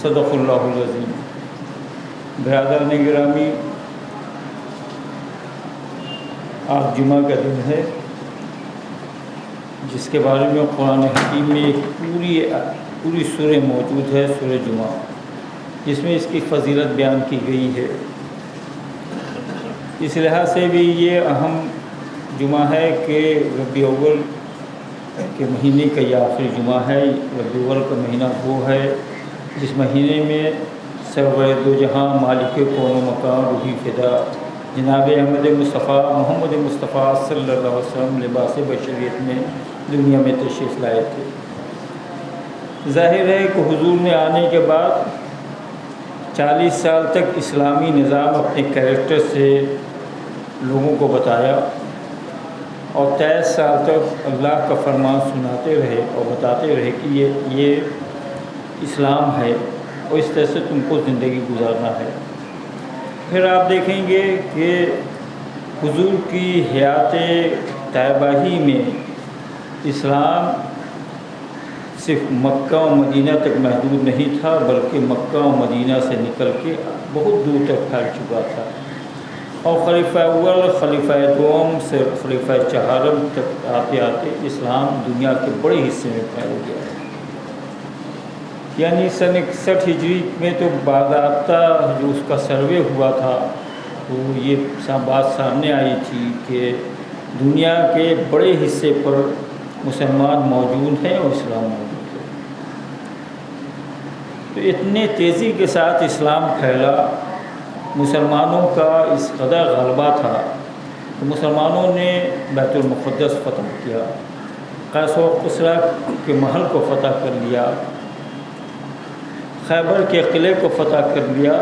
صدق اللہ العظیم۔ برادران گرامی، آج جمعہ کا دن ہے جس کے بارے میں قرآن حکیم میں ایک پوری سورہ موجود ہے، سورہ جمعہ، جس میں اس کی فضیلت بیان کی گئی ہے۔ اس لحاظ سے بھی یہ اہم جمعہ ہے کہ ربیع الاول کے مہینے کا یہ آخری جمعہ ہے۔ ربیع الاول کا مہینہ وہ ہے جس مہینے میں سرور دو جہاں مالک کون و مکان روحی فدا جناب احمد مصطفیٰ محمد مصطفیٰ صلی اللہ علیہ وسلم لباس بشریت میں دنیا میں تشریف لائے تھے۔ ظاہر ہے کہ حضور نے آنے کے بعد 40 سال تک اسلامی نظام اپنے کریکٹر سے لوگوں کو بتایا اور 23 سال تک اللہ کا فرمان سناتے رہے اور بتاتے رہے کہ یہ اسلام ہے اور اس طرح سے تم کو زندگی گزارنا ہے۔ پھر آپ دیکھیں گے کہ حضور کی حیات طیبہ ہی میں اسلام صرف مکہ و مدینہ تک محدود نہیں تھا، بلکہ مکہ و مدینہ سے نکل کے بہت دور تک پھیل چکا تھا، اور خلیفہ اول، خلیفہ دوم سے خلیفہ چہارم تک آتے آتے اسلام دنیا کے بڑے حصے میں پھیل گیا۔ یعنی سن 61 ہجری میں تو باضابطہ جو اس کا سروے ہوا تھا تو یہ بات سامنے آئی تھی کہ دنیا کے بڑے حصے پر مسلمان موجود ہیں اور اسلام موجود ہے۔ تو اتنے تیزی کے ساتھ اسلام پھیلا، مسلمانوں کا اس قدر غلبہ تھا کہ مسلمانوں نے بیت المقدس فتح کیا، قیس و کسریٰ کے محل کو فتح کر لیا، خیبر کے قلعے کو فتح کر لیا،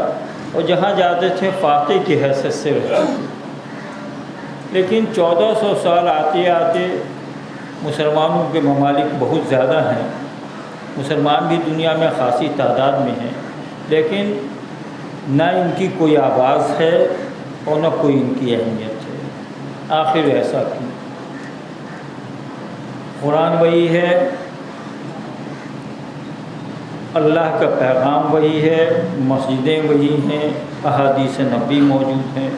اور جہاں جاتے تھے فاتح کی حیثیت سے رہتے تھے۔ لیکن 1400 سال آتے آتے مسلمانوں کے ممالک بہت زیادہ ہیں، مسلمان بھی دنیا میں خاصی تعداد میں ہیں، لیکن نہ ان کی کوئی آواز ہے اور نہ کوئی ان کی اہمیت ہے۔ آخر ایسا کیوں؟ قرآن وہی ہے، اللہ کا پیغام وہی ہے، مسجدیں وہی ہیں، احادیث نبی موجود ہیں،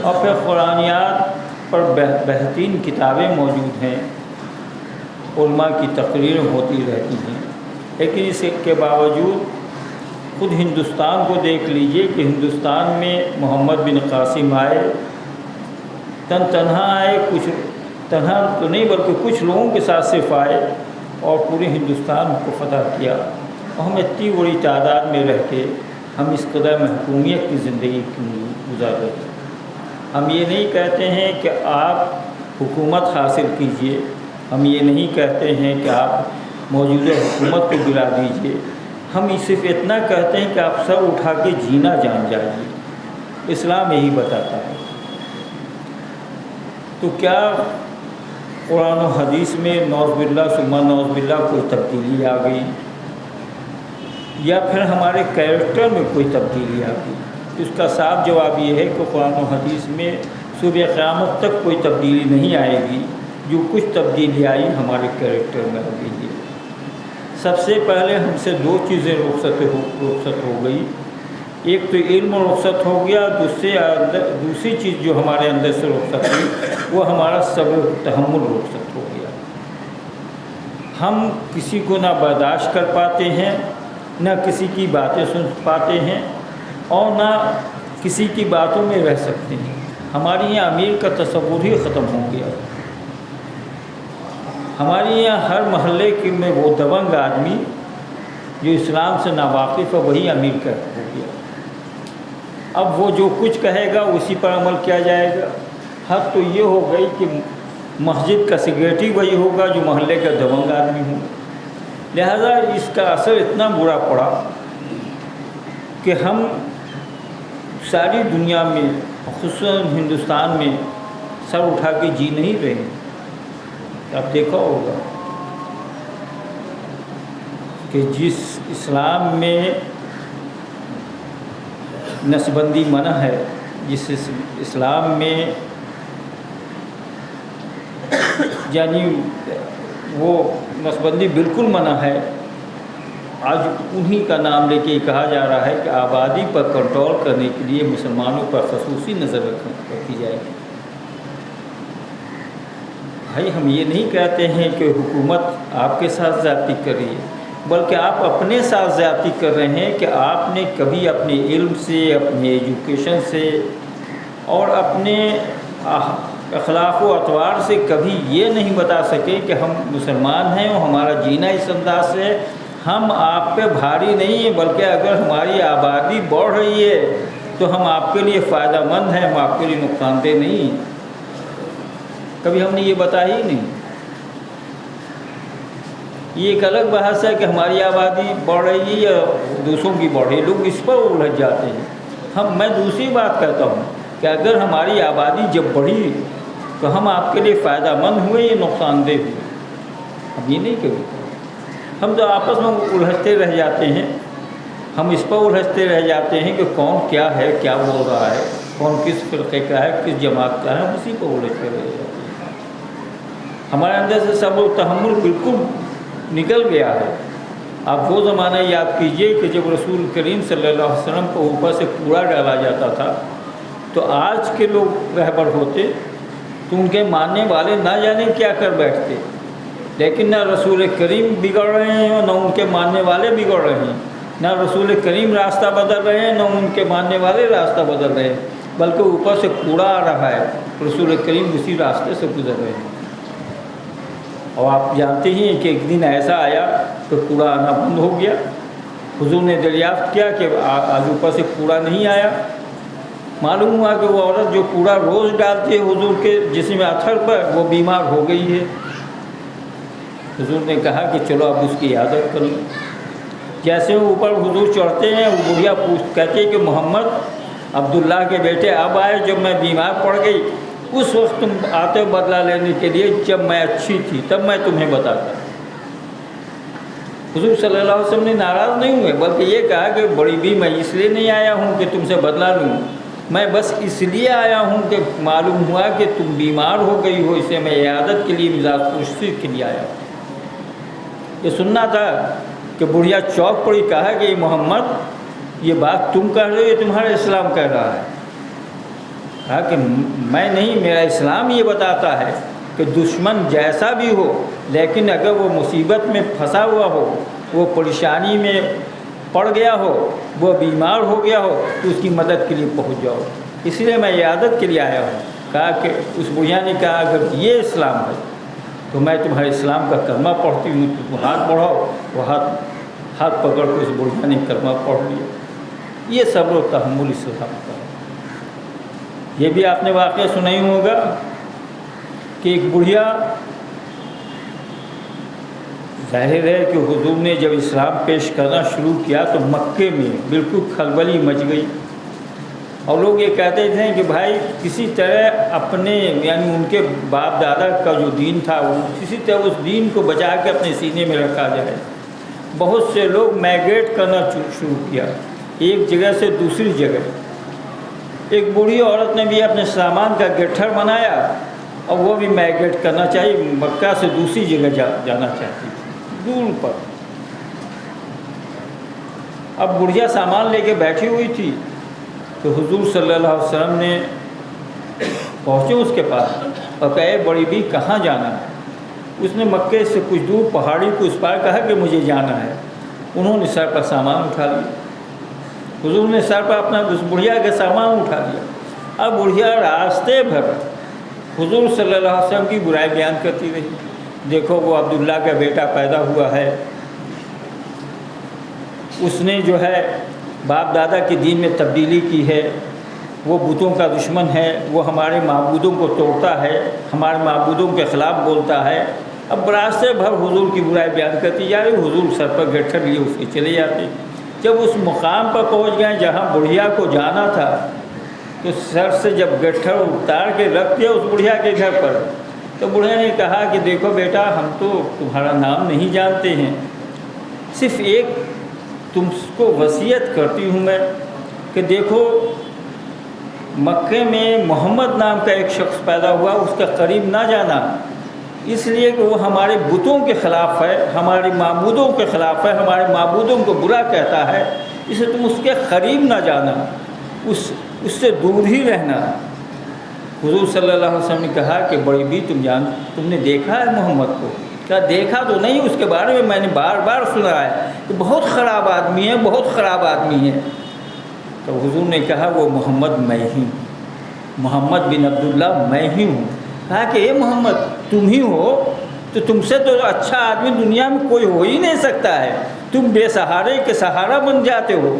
اور پھر قرآنیات پر بہترین کتابیں موجود ہیں، علماء کی تقریر ہوتی رہتی ہیں۔ لیکن اس کے باوجود خود ہندوستان کو دیکھ لیجئے کہ ہندوستان میں محمد بن قاسم آئے، تنہا آئے، کچھ تنہا تو نہیں بلکہ کچھ لوگوں کے ساتھ صرف آئے اور پورے ہندوستان کو فتح کیا، اور ہم اتنی بڑی تعداد میں رہ کے ہم اس قدر محکومیت کی زندگی گزار رہے ہیں۔ ہم یہ نہیں کہتے ہیں کہ آپ حکومت حاصل کیجئے، ہم یہ نہیں کہتے ہیں کہ آپ موجودہ حکومت کو گرا دیجئے، ہم صرف اتنا کہتے ہیں کہ آپ سر اٹھا کے جینا جان جائیے۔ اسلام یہی بتاتا ہے۔ تو کیا قرآن و حدیث میں نعوذ باللہ ثم نعوذ باللہ کوئی تبدیلی آ گئی، یا پھر ہمارے کیریکٹر میں کوئی تبدیلی آ گئی؟ اس کا صاف جواب یہ ہے کہ قرآن و حدیث میں صبح قیامت تک کوئی تبدیلی نہیں آئے گی۔ جو کچھ تبدیلی آئی ہمارے کیریکٹر میں آ گئی ہے۔ سب سے پہلے ہم سے دو چیزیں رخصت ہو گئی، ایک تو علم رخصت ہو گیا، دوسری چیز جو ہمارے اندر سے رخصت ہوئی وہ ہمارا صبر و تحمل رخصت ہو گیا۔ ہم کسی کو نہ برداشت کر پاتے ہیں، نہ کسی کی باتیں سن پاتے ہیں، اور نہ کسی کی باتوں میں رہ سکتے ہیں۔ ہمارے یہاں امیر کا تصور ہی ختم ہو گیا۔ ہمارے یہاں ہر محلے میں وہ دبنگ آدمی جو اسلام سے ناواقف ہے وہی امیر کا ہو گیا۔ اب وہ جو کچھ کہے گا اسی پر عمل کیا جائے گا۔ حد تو یہ ہو گئی کہ مسجد کا سیکریٹری وہی ہوگا جو محلے کا دبنگ آدمی ہو۔ لہذا اس کا اثر اتنا برا پڑا کہ ہم ساری دنیا میں خصوصاً ہندوستان میں سر اٹھا کے جی نہیں رہے۔ آپ دیکھا ہوگا کہ جس اسلام میں نسبندی منع ہے، جس اسلام میں یعنی وہ نسبندی بالکل منع ہے، آج انہی کا نام لے کے کہا جا رہا ہے کہ آبادی پر کنٹرول کرنے کے لیے مسلمانوں پر خصوصی نظر رکھی جائے گی۔ بھائی ہم یہ نہیں کہتے ہیں کہ حکومت آپ کے ساتھ زیادتی کر رہی ہے، بلکہ آپ اپنے ساتھ زیادتی کر رہے ہیں کہ آپ نے کبھی اپنے علم سے، اپنے ایجوکیشن سے اور اپنے اخلاق و اطوار سے کبھی یہ نہیں بتا سکے کہ ہم مسلمان ہیں اور ہمارا جینا اس انداز سے ہے۔ ہم آپ پہ بھاری نہیں ہیں، بلکہ اگر ہماری آبادی بڑھ رہی ہے تو ہم آپ کے لیے فائدہ مند ہیں، ہم آپ کے لیے نقصان دہ نہیں ہیں۔ کبھی ہم نے یہ بتایا ہی نہیں۔ یہ ایک الگ بحث ہے کہ ہماری آبادی بڑھ رہی ہے یا دوسروں کی بڑھ رہی ہے، لوگ اس پر الجھ جاتے ہیں۔ میں دوسری بات کہتا ہوں کہ اگر ہماری آبادی جب بڑھی تو ہم آپ کے لیے فائدہ مند ہوئے یا نقصان دہ ہوئے، ہم یہ نہیں کہیں۔ ہم تو آپس میں الجھتے رہ جاتے ہیں، ہم اس پر الجھتے رہ جاتے ہیں کہ کون کیا ہے، کیا بول رہا ہے، کون کس فرقے کا ہے، کس جماعت کا ہے، ہم اسی پر الجھتے رہ جاتے ہیں۔ ہمارے اندر سے صبر و تحمل بالکل نکل گیا ہے۔ آپ وہ زمانہ یاد کیجئے کہ جب رسول کریم صلی اللہ علیہ وسلم کو اوپر سے کوڑا ڈالا جاتا تھا، تو آج کے لوگ رہبر ہوتے تو ان کے ماننے والے نہ جانے کیا کر بیٹھتے، لیکن نہ رسول کریم بگڑ رہے ہیں اور نہ ان کے ماننے والے بگڑ رہے ہیں، نہ رسول کریم راستہ بدل رہے ہیں نہ ان کے ماننے والے راستہ بدل رہے ہیں، بلکہ اوپر سے کوڑا آ رہا ہے، رسول کریم اسی راستے سے گزر رہے ہیں۔ اور آپ جانتے ہی ہیں کہ ایک دن ایسا آیا کہ کوڑا آنا بند ہو گیا۔ حضور نے دریافت کیا کہ آج اوپر سے کوڑا نہیں آیا۔ معلوم ہوا کہ وہ عورت جو کوڑا روز ڈالتی ہے حضور کے جسم اتھر پر، وہ بیمار ہو گئی ہے۔ حضور نے کہا کہ چلو اب اس کی عیادت کر لیں۔ جیسے وہ اوپر حضور چڑھتے ہیں، وہ بڑھیا کہتے ہیں کہ محمد عبداللہ کے بیٹے اب آئے جب میں بیمار پڑ گئی، اس وقت تم آتے بدلہ لینے کے لیے جب میں اچھی تھی تب میں تمہیں بتاتا۔ حضور صلی اللہ علیہ وسلم نے ناراض نہیں ہوئے، بلکہ یہ کہا کہ بڑی بھی میں اس لیے نہیں آیا ہوں کہ تم سے بدلہ لوں، میں بس اس لیے آیا ہوں کہ معلوم ہوا کہ تم بیمار ہو گئی ہو، اسے میں عیادت کے لیے مزاج پرسی کے لیے آیا ہوں۔ یہ سننا تھا کہ بڑھیا چوک پڑی، کہا کہ محمد یہ بات تم کہہ رہے ہو، یہ تمہارا اسلام کہہ رہا ہے۔ کہا کہ میں نہیں، میرا اسلام یہ بتاتا ہے کہ دشمن جیسا بھی ہو، لیکن اگر وہ مصیبت میں پھنسا ہوا ہو، وہ پریشانی میں پڑ گیا ہو، وہ بیمار ہو گیا ہو، تو اس کی مدد کے لیے پہنچ جاؤ، اس لیے میں عیادت کے لیے آیا ہوں۔ کہا کہ اس بڑھیا نے کہا اگر یہ اسلام ہے تو میں تمہارے اسلام کا کلمہ پڑھتی ہوں، تو تم ہاتھ بڑھاؤ۔ وہ ہاتھ پکڑ کے اس بڑھیا نے کلمہ پڑھ لیا۔ یہ صبر و تحمل اسلام کا ہے۔ یہ بھی آپ نے واقعہ سنا ہی ہوگا کہ ایک بڑھیا، ظاہر ہے کہ حضور نے جب اسلام پیش کرنا شروع کیا تو مکے میں بالکل کھلبلی مچ گئی، اور لوگ یہ کہتے تھے کہ بھائی کسی طرح اپنے یعنی ان کے باپ دادا کا جو دین تھا وہ کسی طرح اس دین کو بچا کے اپنے سینے میں رکھا جائے۔ بہت سے لوگ مائگریٹ کرنا شروع کیا ایک جگہ سے دوسری جگہ۔ ایک بوڑھی عورت نے بھی اپنے سامان کا گٹھر بنایا اور وہ بھی مائگریٹ کرنا چاہیے، مکہ سے دوسری جگہ جانا چاہتی تھی، دور پر۔ اب بڑھیا سامان لے کے بیٹھی ہوئی تھی تو حضور صلی اللہ علیہ وسلم نے پہنچے اس کے پاس اور کہے بڑی بھی کہاں جانا ہے؟ اس نے مکے سے کچھ دور پہاڑی کو اس پار کہا کہ مجھے جانا ہے۔ انہوں نے سر پر سامان اٹھا لیا، حضور نے سر پر اپنا اس بڑھیا کا سامان اٹھا لیا۔ اب بڑھیا راستے بھر حضور صلی اللہ علیہ وسلم کی برائی بیان کرتی رہی، دیکھو وہ عبداللہ کا بیٹا پیدا ہوا ہے، اس نے جو ہے باپ دادا کے دین میں تبدیلی کی ہے، وہ بتوں کا دشمن ہے، وہ ہمارے معبودوں کو توڑتا ہے، ہمارے معبودوں کے خلاف بولتا ہے۔ اب راستے بھر حضور کی برائی بیان کرتی جا رہی، حضور سر پر گٹھر لیے اس کے چلے جاتے۔ جب اس مقام پر پہنچ گئے جہاں بڑھیا کو جانا تھا تو سر سے جب گٹھر اتار کے رکھ دیا اس بڑھیا کے گھر پر، تو بڑھیا نے کہا کہ دیکھو بیٹا ہم تو تمہارا نام نہیں جانتے ہیں، صرف ایک تم کو وصیت کرتی ہوں میں کہ دیکھو مکے میں محمد نام کا ایک شخص پیدا ہوا، اس کا قریب نہ جانا، اس لیے کہ وہ ہمارے بتوں کے خلاف ہے، ہمارے معبودوں کے خلاف ہے، ہمارے معبودوں کو برا کہتا ہے، اسے تم اس کے قریب نہ جانا، اس سے دور ہی رہنا۔ حضور صلی اللہ علیہ وسلم نے کہا کہ بڑی بھی تم نے دیکھا ہے محمد کو؟ کہا دیکھا تو نہیں، اس کے بارے میں نے بار بار سنا ہے کہ بہت خراب آدمی ہے، بہت خراب آدمی ہے۔ تو حضور نے کہا وہ محمد میں ہی ہوں، محمد بن عبداللہ میں ہی ہوں۔ کہا کہ اے محمد تم ہی ہو تو تم سے تو اچھا آدمی دنیا میں کوئی ہو ہی نہیں سکتا ہے، تم بے سہارے کے سہارا بن جاتے ہو،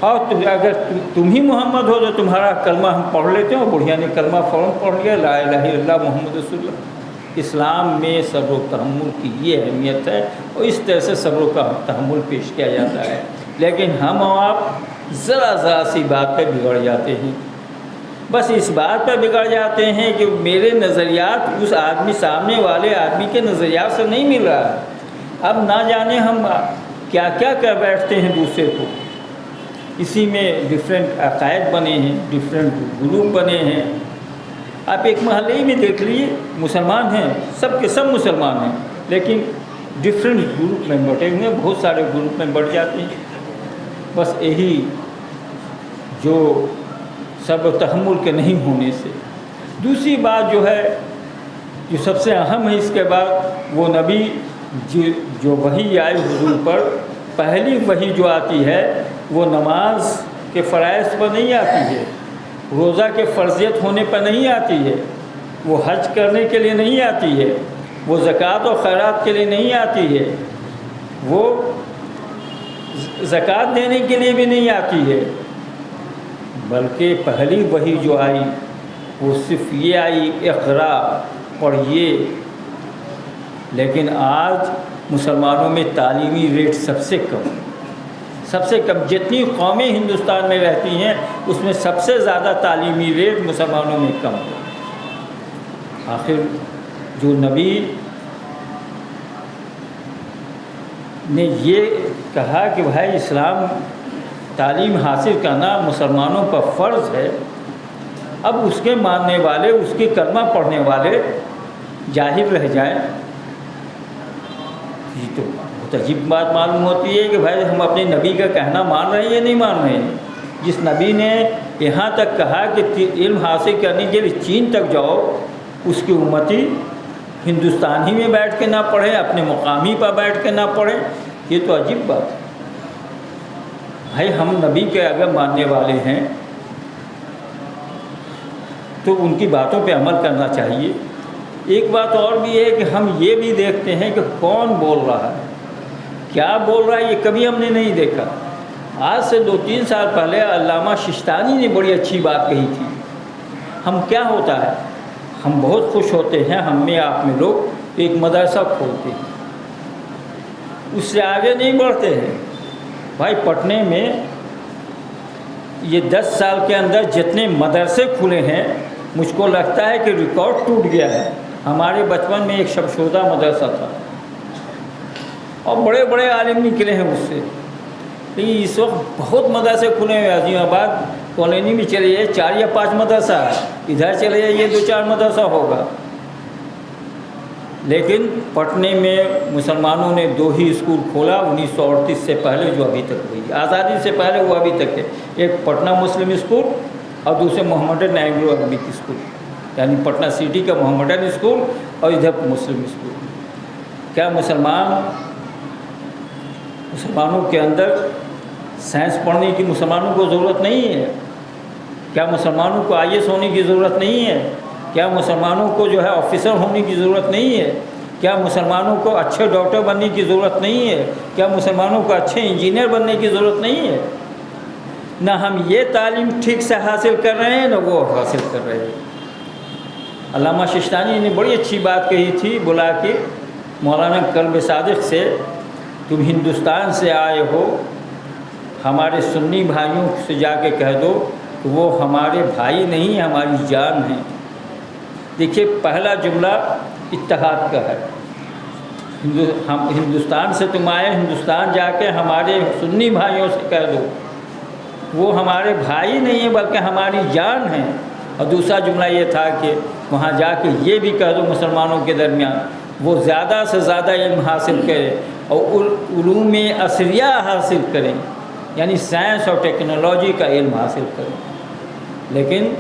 اور اگر تم ہی محمد ہو تو تمہارا کلمہ ہم پڑھ لیتے ہیں۔ اور بڑھیا نے کلمہ فوراً پڑھ لیا، لا الہ الا اللہ محمد رسول اللہ۔ اسلام میں صبر و تحمل کی یہ اہمیت ہے، اور اس طرح سے صبر و تحمل پیش کیا جاتا ہے۔ لیکن ہم اور آپ ذرا سی بات پہ بگڑ جاتے ہیں، بس اس بات پہ بگڑ جاتے ہیں کہ میرے نظریات اس آدمی، سامنے والے آدمی کے نظریات سے نہیں مل رہا ہے۔ اب نہ جانے ہم کیا کیا کر بیٹھتے ہیں دوسرے کو، اسی میں ڈفرینٹ عقائد بنے ہیں، ڈفرینٹ گروپ بنے ہیں۔ آپ ایک محلے ہی میں دیکھ لیجیے، مسلمان ہیں، سب کے سب مسلمان ہیں، لیکن ڈفرینٹ گروپ میں بٹے ہوئے ہیں، بہت سارے گروپ میں بٹ جاتے ہیں۔ بس یہی جو صبر و تحمل کے نہیں ہونے سے۔ دوسری بات جو ہے، جو سب سے اہم ہے اس کے بعد، وہ نبی جو وحی آئی حضور پر، پہلی وحی جو آتی ہے وہ نماز کے فرائض پر نہیں آتی ہے، روزہ کے فرضیت ہونے پر نہیں آتی ہے، وہ حج کرنے کے لیے نہیں آتی ہے، وہ زکوٰۃ و خیرات کے لیے نہیں آتی ہے، وہ زکوٰۃ دینے کے لیے بھی نہیں آتی ہے، بلکہ پہلی وحی جو آئی وہ صرف یہ آئی اقرا پڑھیے۔ لیکن آج مسلمانوں میں تعلیمی ریٹ سب سے کم، جتنی قومیں ہندوستان میں رہتی ہیں اس میں سب سے زیادہ تعلیمی ریٹ مسلمانوں میں کم ہے۔ آخر جو نبی نے یہ کہا کہ بھائی اسلام تعلیم حاصل کرنا مسلمانوں پر فرض ہے، اب اس کے ماننے والے، اس کے کلمہ پڑھنے والے جاہل رہ جائیں، یہ تو بہت عجیب بات معلوم ہوتی ہے کہ بھائی ہم اپنے نبی کا کہنا مان رہے ہیں یا نہیں مان رہے ہیں۔ جس نبی نے یہاں تک کہا کہ علم حاصل کرنے کے لیے چین تک جاؤ، اس کی امتی ہندوستان ہی میں بیٹھ کے نہ پڑھے، اپنے مقام ہی پر بیٹھ کے نہ پڑھے، یہ تو عجیب بات ہے۔ بھائی ہم نبی کے اگر ماننے والے ہیں تو ان کی باتوں پہ عمل کرنا چاہیے۔ ایک بات اور بھی ہے کہ ہم یہ بھی دیکھتے ہیں کہ کون بول رہا ہے، کیا بول رہا ہے، یہ کبھی ہم نے نہیں دیکھا۔ آج سے 2-3 سال پہلے علامہ ششتانی نے بڑی اچھی بات کہی تھی۔ ہم کیا ہوتا ہے، ہم بہت خوش ہوتے ہیں، ہم میں آپ میں لوگ ایک مدرسہ کھولتے ہیں، اس سے آگے نہیں بڑھتے ہیں۔ بھائی پٹنے میں یہ 10 سال کے اندر جتنے مدرسے کھلے ہیں، مجھ کو لگتا ہے کہ ریکارڈ ٹوٹ گیا ہے۔ ہمارے بچپن میں ایک شمشودہ مدرسہ تھا اور بڑے بڑے عالم نکلے ہیں اس سے، لیکن اس وقت بہت مدرسے کھلے ہیں۔ عظیم آباد کالونی میں چلے جائے 4 یا 5 مدرسہ ہے، ادھر چلے جائے 2-4 مدرسہ ہوگا۔ لیکن پٹنے میں مسلمانوں نے 2 ہی اسکول کھولا 1938 سے پہلے، جو ابھی تک ہوئی، آزادی سے پہلے وہ ابھی تک ہے۔ ایک پٹنہ مسلم اسکول اور دوسرے محمدن اینگلو عربک اسکول، یعنی پٹنہ سٹی کا محمدن اسکول اور ادھر مسلم اسکول۔ کیا مسلمانوں کے اندر سائنس پڑھنے کی مسلمانوں کو ضرورت نہیں ہے؟ کیا مسلمانوں کو IAS ہونے کی ضرورت نہیں ہے؟ کیا مسلمانوں کو جو ہے آفیسر ہونے کی ضرورت نہیں ہے؟ کیا مسلمانوں کو اچھے ڈاکٹر بننے کی ضرورت نہیں ہے؟ کیا مسلمانوں کو اچھے انجینئر بننے کی ضرورت نہیں ہے؟ نہ ہم یہ تعلیم ٹھیک سے حاصل کر رہے ہیں، نہ وہ حاصل کر رہے ہیں۔ علامہ ششتانی نے بڑی اچھی بات کہی تھی، بلا کے مولانا کلب صادق سے، تم ہندوستان سے آئے ہو، ہمارے سنی بھائیوں سے جا کے کہہ دو کہ وہ ہمارے بھائی نہیں، ہماری جان ہیں۔ دیکھیے پہلا جملہ اتحاد کا ہے، ہم ہندوستان سے تم آئے، ہندوستان جا کے ہمارے سنی بھائیوں سے کہہ دو وہ ہمارے بھائی نہیں ہیں بلکہ ہماری جان ہیں۔ اور دوسرا جملہ یہ تھا کہ وہاں جا کے یہ بھی کہہ دو مسلمانوں کے درمیان وہ زیادہ سے زیادہ علم حاصل کریں اور علوم عصریہ حاصل کریں، یعنی سائنس اور ٹیکنالوجی کا علم حاصل کریں۔ لیکن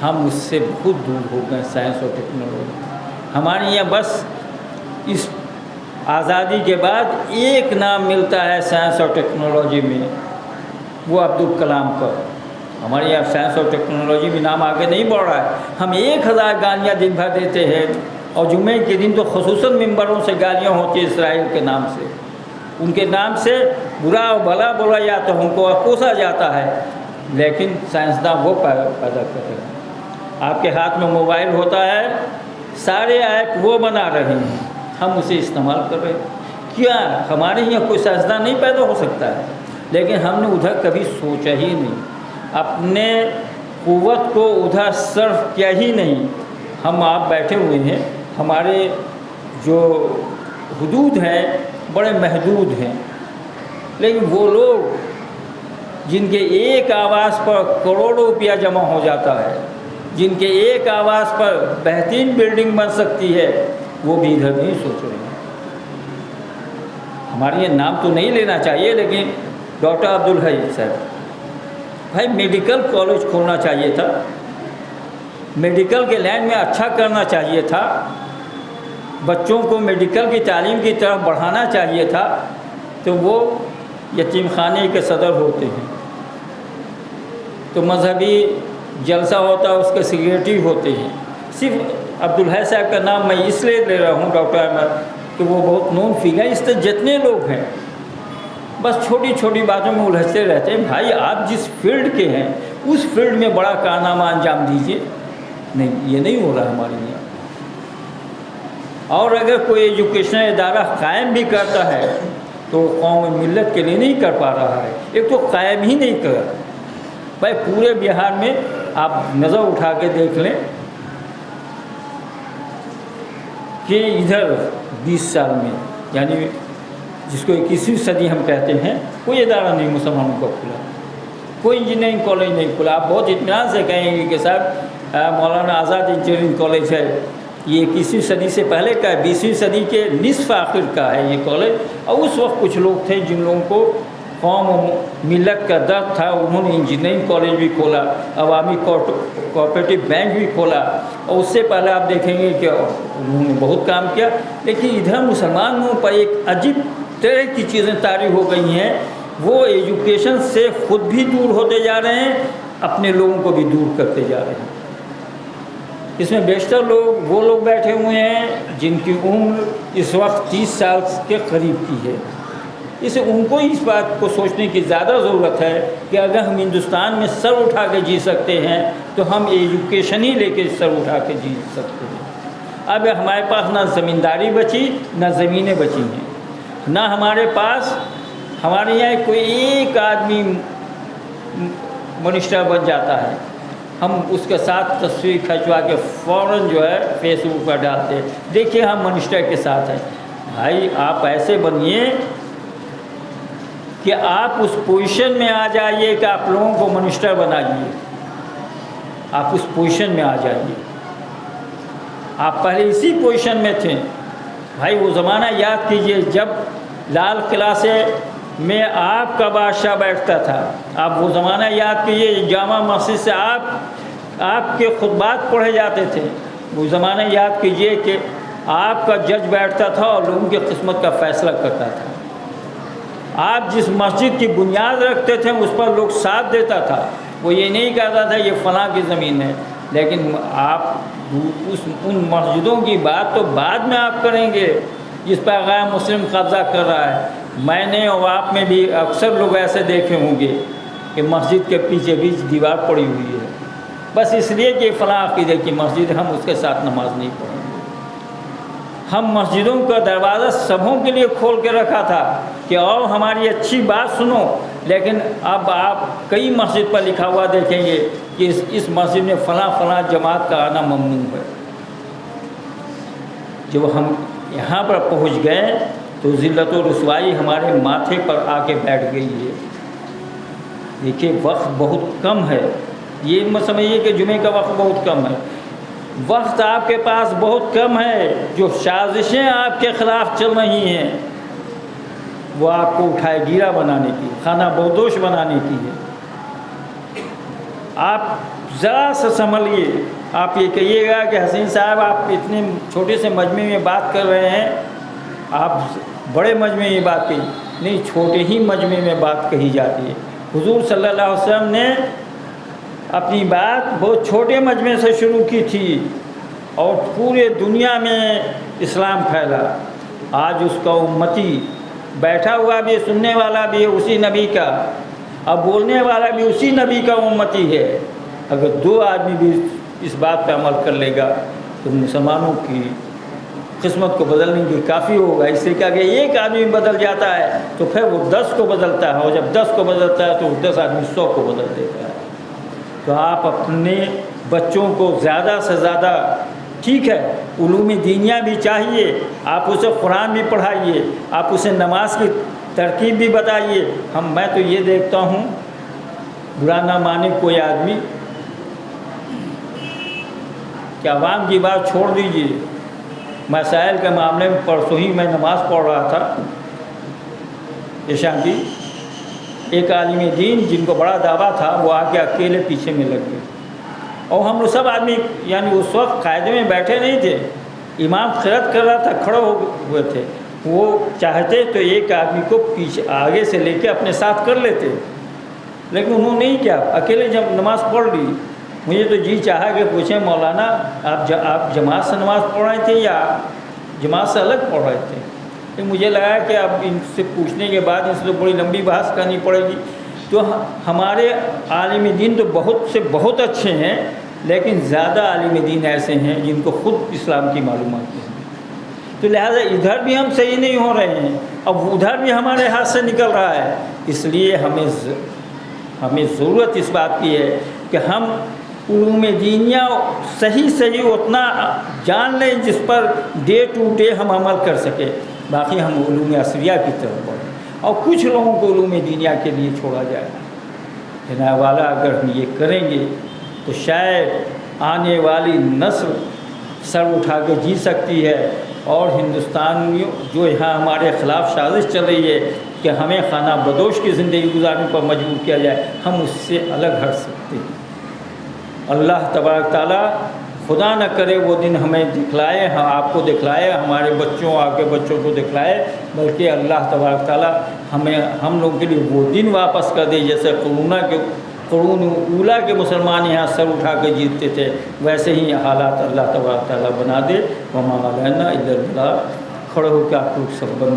ہم اس سے بہت دور ہو گئے، سائنس اور ٹیکنالوجی۔ ہمارے یہاں بس اس آزادی کے بعد ایک نام ملتا ہے سائنس اور ٹیکنالوجی میں، وہ عبدالکلام کا۔ ہمارے یہاں سائنس اور ٹیکنالوجی میں نام آگے نہیں بڑھ رہا ہے۔ ہم 1000 گالیاں دن بھر دیتے ہیں، اور جمعے کے دن تو خصوصاً ممبروں سے گالیاں ہوتی ہیں اسرائیل کے نام سے، ان کے نام سے برا و بھلا بولا جاتا ہے، ان کو کوسا جاتا ہے، لیکن سائنسداں وہ پیدا کرتے ہیں۔ آپ کے ہاتھ میں موبائل ہوتا ہے، سارے ایپ وہ بنا رہے ہیں، ہم اسے استعمال کر رہے ہیں۔ کیا ہمارے یہاں کوئی سائنسداں نہیں پیدا ہو سکتا ہے؟ لیکن ہم نے ادھر کبھی سوچا ہی نہیں، اپنے قوت کو ادھر صرف کیا ہی نہیں۔ ہم آپ بیٹھے ہوئے ہیں، ہمارے جو حدود ہیں بڑے محدود ہیں، لیکن وہ لوگ جن کے ایک آواز پر کروڑوں روپیہ جمع ہو جاتا ہے، جن کے ایک آواز پر بہترین بلڈنگ بن سکتی ہے، وہ بھی ادھر نہیں سوچ رہے ہیں۔ ہمارے یہ نام تو نہیں لینا چاہیے، لیکن ڈاکٹر عبدالحی صاحب، بھائی میڈیکل کالج کھولنا چاہیے تھا، میڈیکل کے لائن میں اچھا کرنا چاہیے تھا، بچوں کو میڈیکل کی تعلیم کی طرف بڑھانا چاہیے تھا، تو وہ یتیم خانے کے صدر ہوتے ہیں، تو مذہبی جلسہ ہوتا ہے اس کے سیکریٹری ہوتے ہیں۔ صرف عبدالحی صاحب کا نام میں اس لیے لے رہا ہوں ڈاکٹر احمد کہ وہ بہت نون فگر، اس طرح جتنے لوگ ہیں بس چھوٹی چھوٹی باتوں میں الجھتے رہتے ہیں۔ بھائی آپ جس فیلڈ کے ہیں اس فیلڈ میں بڑا کارنامہ انجام دیجیے۔ نہیں، یہ نہیں ہو رہا ہمارے یہاں۔ اور اگر کوئی ایجوکیشنل ادارہ قائم بھی کرتا ہے تو قوم ملت کے لیے نہیں کر پا رہا ہے، ایک تو قائم ہی نہیں کر رہا۔ بھائی پورے بہار میں آپ نظر اٹھا کے دیکھ لیں کہ ادھر 20 سال میں، یعنی جس کو 21ویں صدی ہم کہتے ہیں، کوئی ادارہ نہیں مسلمانوں کا کھلا، کوئی انجینئرنگ کالج نہیں کھلا۔ آپ بہت اطمینان سے کہیں گے کہ صاحب مولانا آزاد انجینئرنگ کالج ہے، یہ 21ویں صدی سے پہلے کا ہے، 20ویں صدی کے نصف آخر کا ہے یہ کالج۔ اور اس وقت کچھ لوگ تھے جن لوگوں کو قوم و ملت کا درد تھا، انہوں نے انجینئرنگ کالج بھی کھولا، عوامی کوآپریٹو بینک بھی کھولا، اور اس سے پہلے آپ دیکھیں گے کہ انہوں نے بہت کام کیا۔ لیکن ادھر مسلمانوں پر ایک عجیب طرح کی چیزیں طاری ہو گئی ہیں، وہ ایجوکیشن سے خود بھی دور ہوتے جا رہے ہیں، اپنے لوگوں کو بھی دور کرتے جا رہے ہیں۔ اس میں بیشتر لوگ وہ لوگ بیٹھے ہوئے ہیں جن کی عمر اس وقت 30 سال کے قریب کی ہے۔ اسے ان کو اس بات کو سوچنے کی زیادہ ضرورت ہے کہ اگر ہم ہندوستان میں سر اٹھا کے جی سکتے ہیں تو ہم ایجوکیشن ہی لے کے سر اٹھا کے جی سکتے ہیں۔ اب ہمارے پاس نہ زمینداری بچی، نہ زمینیں بچی ہیں، نہ ہمارے پاس، ہمارے یہاں کوئی ایک آدمی منسٹر بن جاتا ہے، ہم اس کے ساتھ تصویر کھنچوا کے فوراً جو ہے فیس بک پر ڈالتے ہیں، دیکھیے ہم منسٹر کے ساتھ ہیں۔ بھائی آپ ایسے بنیے کہ آپ اس پوزیشن میں آ جائیے کہ آپ لوگوں کو منسٹر بنائیے، آپ اس پوزیشن میں آ جائیے۔ آپ پہلے اسی پوزیشن میں تھے۔ بھائی وہ زمانہ یاد کیجئے جب لال قلعہ سے میں آپ کا بادشاہ بیٹھتا تھا، آپ وہ زمانہ یاد کیجئے جامع مسجد سے آپ کے خطبات پڑھے جاتے تھے، وہ زمانہ یاد کیجئے کہ آپ کا جج بیٹھتا تھا اور لوگوں کی قسمت کا فیصلہ کرتا تھا، آپ جس مسجد کی بنیاد رکھتے تھے اس پر لوگ ساتھ دیتا تھا، وہ یہ نہیں کہتا تھا یہ فلاں کی زمین ہے، لیکن آپ ان مسجدوں کی بات تو بعد میں آپ کریں گے جس پر غیر مسلم قبضہ کر رہا ہے۔ میں نے اور آپ میں بھی اکثر لوگ ایسے دیکھے ہوں گے کہ مسجد کے پیچھے بیچ دیوار پڑی ہوئی ہے، بس اس لیے کہ فلاں عقیدے کی مسجد، ہم اس کے ساتھ نماز نہیں پڑھیں گے۔ ہم مسجدوں کا دروازہ سبھوں کے لیے کھول کے رکھا تھا کہ اور ہماری اچھی بات سنو، لیکن اب آپ کئی مسجد پر لکھا ہوا دیکھیں گے کہ اس مسجد میں فلاں فلاں جماعت کا آنا ممنوع ہے۔ جب ہم یہاں پر پہنچ گئے تو ذلت و رسوائی ہمارے ماتھے پر آ کے بیٹھ گئی ہے۔ دیکھیے وقت بہت کم ہے، یہ مت سمجھیے کہ جمعے کا وقت بہت کم ہے، وقت آپ کے پاس بہت کم ہے۔ جو سازشیں آپ کے خلاف چل رہی ہیں وہ آپ کو اٹھائے گیرا بنانے کی، خانہ بدوش بنانے کی ہے۔ آپ ذرا سا سنبھلیے۔ آپ یہ کہیے گا کہ حسین صاحب آپ اتنے چھوٹے سے مجمع میں بات کر رہے ہیں، آپ بڑے مجمع میں بات کہی نہیں، چھوٹے ہی مجمع میں بات کہی جاتی ہے۔ حضور صلی اللہ علیہ وسلم نے اپنی بات بہت چھوٹے مجمع سے شروع کی تھی اور پورے دنیا میں اسلام پھیلا۔ آج اس کا امتی بیٹھا ہوا بھی، سننے والا بھی اسی نبی کا، اب بولنے والا بھی اسی نبی کا امتی ہے۔ اگر 2 آدمی بھی اس بات پہ عمل کر لے گا تو مسلمانوں کی قسمت کو بدلنے کی کافی ہوگا۔ اس سے کہ اگر 1 آدمی بدل جاتا ہے تو پھر وہ 10 کو بدلتا ہے، اور جب 10 کو بدلتا ہے تو 10 آدمی 100 کو بدل دیتا ہے۔ تو آپ اپنے بچوں کو زیادہ سے زیادہ، ٹھیک ہے علوم دینیہ بھی چاہیے، آپ اسے قرآن بھی پڑھائیے، آپ اسے نماز کی ترکیب بھی بتائیے۔ میں تو یہ دیکھتا ہوں، برا نہ مانے کوئی آدمی کہ عوام کی بات چھوڑ دیجیے، مسائل کے معاملے میں پرسوں ہی میں نماز پڑھ رہا تھا عشاء کی، ایک عالم دین جن کو بڑا دعویٰ تھا وہ آ کے اکیلے پیچھے میں لگ گئے، اور ہم لوگ سب آدمی یعنی اس وقت قاعدے میں بیٹھے نہیں تھے، امام قرات کر رہا تھا، کھڑے ہوئے تھے، وہ چاہتے تو ایک آدمی کو پیچھے آگے سے لے کے اپنے ساتھ کر لیتے، لیکن انہوں نے نہیں کیا، اکیلے جب نماز پڑھ لی۔ مجھے تو جی چاہا کہ پوچھیں مولانا آپ جماعت سے نماز پڑھ رہے تھے یا جماعت سے الگ پڑھ رہے تھے؟ پھر مجھے لگا کہ اب ان سے پوچھنے کے بعد ان سے تو بڑی لمبی بحث کرنی پڑے گی۔ تو ہمارے عالم دین تو بہت سے بہت اچھے ہیں، لیکن زیادہ عالم دین ایسے ہیں جن کو خود اسلام کی معلومات ہے، تو لہٰذا ادھر بھی ہم صحیح نہیں ہو رہے ہیں، اب ادھر بھی ہمارے ہاتھ سے نکل رہا ہے۔ اس لیے ہمیں ضرورت اس بات کی ہے کہ ہم علوم دینیہ صحیح اتنا جان لیں جس پر ڈے ٹو ڈے ہم عمل کر سکیں، باقی ہم علوم عصریہ کی طرف بڑھیں اور کچھ لوگوں کو علوم دینیہ کے لیے چھوڑا جائے۔ جناب والا اگر ہم یہ کریں گے تو شاید آنے والی نسل سر اٹھا کے جی سکتی ہے، اور ہندوستانیوں جو یہاں ہمارے خلاف سازش چل رہی ہے کہ ہمیں خانہ بدوش کی زندگی گزارنے پر مجبور کیا جائے، ہم اس سے الگ ہٹ سکتے ہیں۔ اللہ تبارک تعالیٰ خدا نہ کرے وہ دن ہمیں دکھلائے، آپ کو دکھلائے، ہمارے بچوں آپ کے بچوں کو دکھلائے، بلکہ اللہ تبارک تعالیٰ ہم لوگوں کے لیے وہ دن واپس کر دے جیسے قرون اولا کے مسلمان یہاں سر اٹھا کے جیتتے تھے، ویسے ہی حالات اللہ تبارک تعالیٰ بنا دے۔ وما علینا الا البلاغ۔ کھڑے ہو کے آپ لوگ سب بندے